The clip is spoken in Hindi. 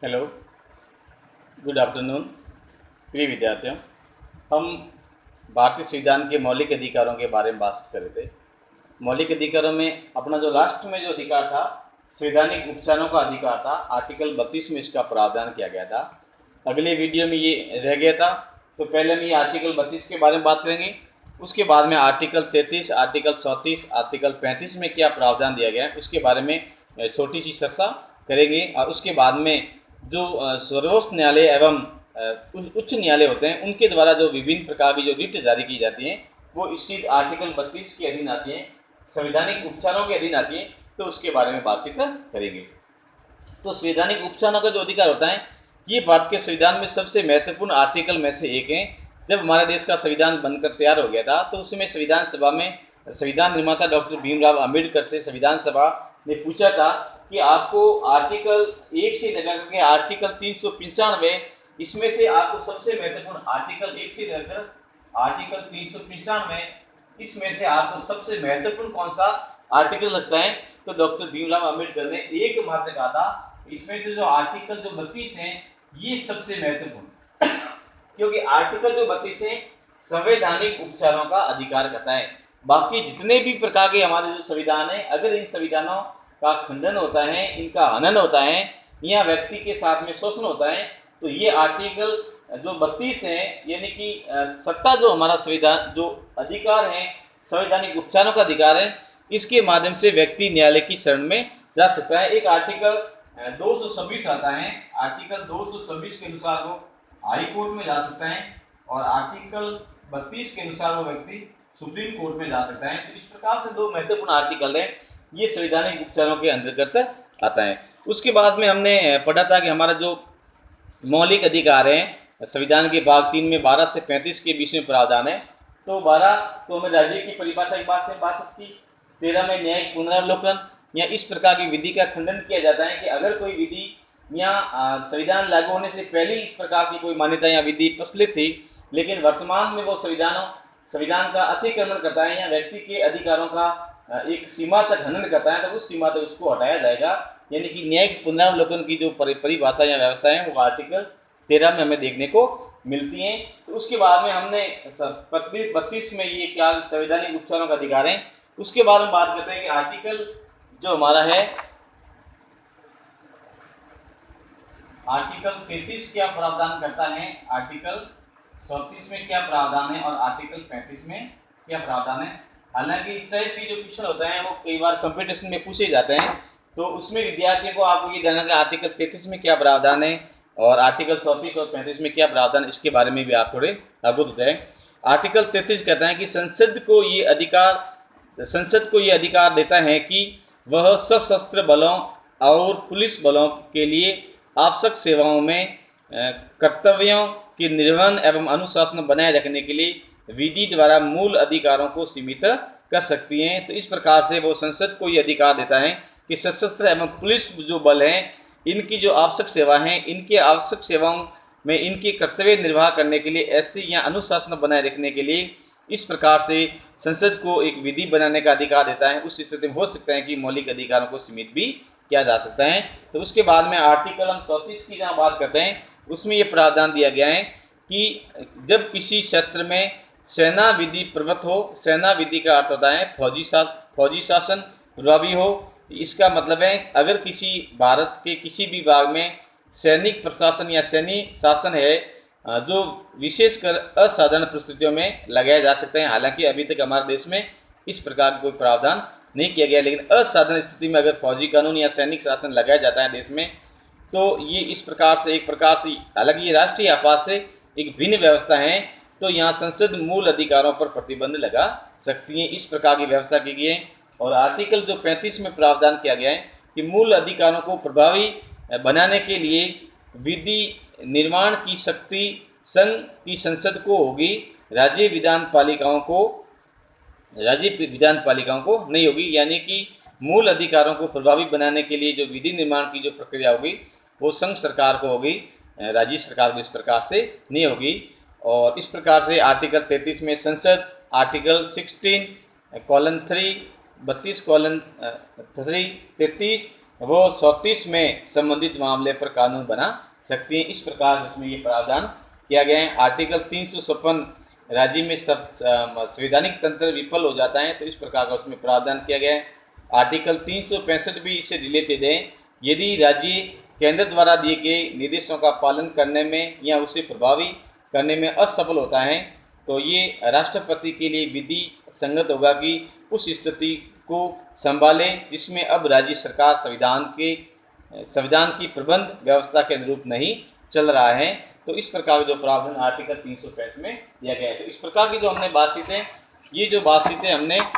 हेलो, गुड आफ्टरनून प्रिय विद्यार्थियों। हम भारतीय संविधान के मौलिक अधिकारों के बारे में बात कर रहे थे। मौलिक अधिकारों में अपना जो लास्ट में जो अधिकार था, संवैधानिक उपचारों का अधिकार था, आर्टिकल 32 में इसका प्रावधान किया गया था। अगले वीडियो में ये रह गया था, तो पहले हम ये आर्टिकल 32 के बारे में बात करेंगे। उसके बाद में आर्टिकल 33, आर्टिकल 34, आर्टिकल 35 में क्या प्रावधान दिया गया है उसके बारे में छोटी सी चर्चा करेंगे। और उसके बाद में जो सर्वोच्च न्यायालय एवं उच्च न्यायालय होते हैं उनके द्वारा जो विभिन्न प्रकार की जो रिट जारी की जाती हैं वो इसी आर्टिकल 32 के अधीन आती हैं, संवैधानिक उपचारों के अधीन आती हैं। तो उसके बारे में बातचीत करेंगे। तो संवैधानिक उपचारों का जो अधिकार होता है ये भारत के संविधान में सबसे महत्वपूर्ण आर्टिकल में से एक है। जब हमारे देश का संविधान बनकर तैयार हो गया था तो उसमें संविधान सभा में संविधान निर्माता डॉक्टर भीमराव अंबेडकर से संविधान सभा ने पूछा था कि आपको आर्टिकल 1 से लेकर के आर्टिकल 395 इसमें से आपको सबसे महत्वपूर्ण आर्टिकल 1 से लेकर आर्टिकल 395 इसमें से आपको सबसे महत्वपूर्ण कौन सा आर्टिकल लगता है। तो डॉक्टर भीमराव अंबेडकर ने एक मात्र कहा था इसमें से जो आर्टिकल जो 32 है ये सबसे महत्वपूर्ण क्योंकि आर्टिकल जो 32 है संवैधानिक उपचारों का अधिकार करता है। बाकी जितने भी प्रकार के हमारे जो संविधान है, अगर इन संविधानों का खंडन होता है, इनका हनन होता है या व्यक्ति के साथ में शोषण होता है, तो ये आर्टिकल जो 32 है यानी कि सत्ता जो हमारा संविधान जो अधिकार है संवैधानिक उपचारों का अधिकार है, इसके माध्यम से व्यक्ति न्यायालय की शरण में जा सकता है। एक आर्टिकल 226 आता है, आर्टिकल 226 के अनुसार वो हाई कोर्ट में जा सकता है और आर्टिकल 32 के अनुसार वो व्यक्ति सुप्रीम कोर्ट में जा सकता है। तो इस प्रकार से दो महत्वपूर्ण आर्टिकल है, ये संवैधानिक उपचारों के अंतर्गत आता है। उसके बाद में हमने पढ़ा था कि हमारा जो मौलिक अधिकार है संविधान के भाग 3 में 12 से 35 के बीच में प्रावधान है। तो 12 तो हमें राज्य की परिभाषा की बात की, 13 में न्यायिक पुनरावलोकन या इस प्रकार की विधि का खंडन किया जाता है कि अगर कोई विधि या संविधान लागू होने से पहले इस प्रकार की कोई मान्यता या विधि प्रचलित थी लेकिन वर्तमान में वो संविधान का अतिक्रमण करता है या व्यक्ति के अधिकारों का एक सीमा तक हनन करता है तो उस सीमा तक उसको हटाया जाएगा। यानी कि न्यायिक पुनरावलोकन की जो परिभाषा या व्यवस्था है वो आर्टिकल 13 में हमें देखने को मिलती हैं। तो उसके बाद में हमने 32 में ये क्या संवैधानिक उपचारों का अधिकार है। उसके बाद हम बात करते हैं कि आर्टिकल जो हमारा है आर्टिकल 33 क्या प्रावधान करता है, आर्टिकल 34 में क्या प्रावधान है और आर्टिकल 35 में क्या प्रावधान है। हालांकि इस टाइप के जो क्वेश्चन होते हैं वो कई बार कंपटीशन में पूछे जाते हैं, तो उसमें विद्यार्थियों को आपको ये जानना है आर्टिकल 33 में क्या प्रावधान है और आर्टिकल 34 और 35 में क्या प्रावधान, इसके बारे में भी आप थोड़े अवगत हो जाए। आर्टिकल 33 कहता है कि संसद को ये अधिकार देता है कि वह सशस्त्र बलों और पुलिस बलों के लिए आवश्यक सेवाओं में कर्तव्यों के निर्वहन एवं अनुशासन बनाए रखने के लिए विधि द्वारा मूल अधिकारों को सीमित कर सकती हैं। तो इस प्रकार से वो संसद को ये अधिकार देता है कि सशस्त्र एवं पुलिस जो बल हैं इनकी जो आवश्यक सेवा हैं, इनके आवश्यक सेवाओं में इनके कर्तव्य निर्वाह करने के लिए ऐसी या अनुशासन बनाए रखने के लिए इस प्रकार से संसद को एक विधि बनाने का अधिकार देता है। उस स्थिति में हो सकता है कि मौलिक अधिकारों को सीमित भी किया जा सकता है। तो उसके बाद में आर्टिकल हम 34 की जहाँ बात करते हैं उसमें ये प्रावधान दिया गया है कि जब किसी क्षेत्र में सेना विधि प्रवृत्त हो, सेना विधि का अर्थ होता है फौजी शासन प्रभावी हो। इसका मतलब है अगर किसी भारत के किसी भी भाग में सैनिक प्रशासन या सैनिक शासन है जो विशेषकर असाधारण परिस्थितियों में लगाया जा सकते हैं। हालांकि अभी तक हमारे देश में इस प्रकार का कोई प्रावधान नहीं किया गया, लेकिन असाधारण स्थिति में अगर फौजी कानून या सैनिक शासन लगाया जाता है देश में तो ये इस प्रकार से एक प्रकार से हालांकि ये राष्ट्रीय आपात से एक भिन्न व्यवस्था है, तो यहाँ संसद मूल अधिकारों पर प्रतिबंध लगा सकती है। इस प्रकार की व्यवस्था की गई है। और आर्टिकल जो 35 में प्रावधान किया गया है कि मूल अधिकारों को प्रभावी बनाने के लिए विधि निर्माण की शक्ति संघ की संसद को होगी, राज्य विधान पालिकाओं को नहीं होगी। यानी कि मूल अधिकारों को प्रभावी बनाने के लिए जो विधि निर्माण की जो प्रक्रिया होगी वो संघ सरकार को होगी, राज्य सरकार को इस प्रकार से नहीं होगी। और इस प्रकार से आर्टिकल 33 में संसद, आर्टिकल 16:3, 32:3, 33 वो 34 में संबंधित मामले पर कानून बना सकती हैं। इस प्रकार इसमें ये प्रावधान किया गया है। आर्टिकल 356 राज्य में संवैधानिक तंत्र विफल हो जाता है तो इस प्रकार का उसमें प्रावधान किया गया है। आर्टिकल 365 भी इससे रिलेटेड है। यदि राज्य केंद्र द्वारा दिए गए निर्देशों का पालन करने में या उसे प्रभावी करने में असफल होता है तो ये राष्ट्रपति के लिए विधि संगत होगा कि उस स्थिति को संभाले जिसमें अब राज्य सरकार संविधान की प्रबंध व्यवस्था के अनुरूप नहीं चल रहा है। तो इस प्रकार जो प्रावधान आर्टिकल 365 में दिया गया है। तो इस प्रकार की जो हमने बातचीतें, ये जो बातचीतें हमने